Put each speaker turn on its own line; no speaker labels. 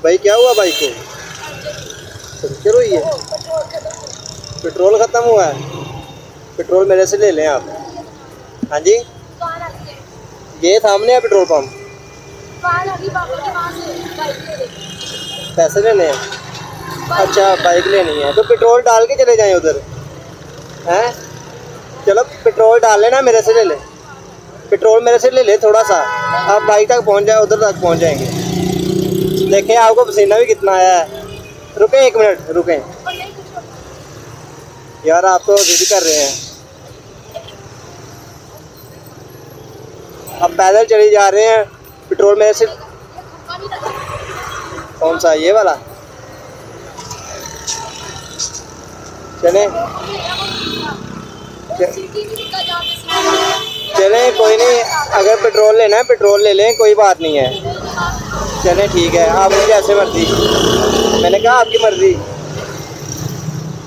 भाई क्या हुआ बाइक को? पंचर हुई है? पेट्रोल ख़त्म हुआ है? पेट्रोल मेरे से ले लें आप। हाँ जी, ये सामने है पेट्रोल पंप। पैसे लेने हैं? अच्छा, बाइक लेनी है तो पेट्रोल डाल के चले जाएं उधर हैं। चलो पेट्रोल डाल लेना, मेरे से ले ले। पेट्रोल मेरे से ले ले थोड़ा सा, आप बाइक तक पहुंच जाए, उधर तक पहुंच जाएंगे। देखें आपको पसीना भी कितना आया है। रुकें 1 मिनट, रुकें यार, आप तो जिद कर रहे हैं। अब पैदल चले जा रहे हैं, पेट्रोल मेरे से। कौन सा, ये वाला? चलें चलें, कोई नहीं, अगर पेट्रोल लेना है पेट्रोल ले लें, कोई बात नहीं है। चलें ठीक है, आपकी जैसे मर्जी। मैंने कहा आपकी मर्जी।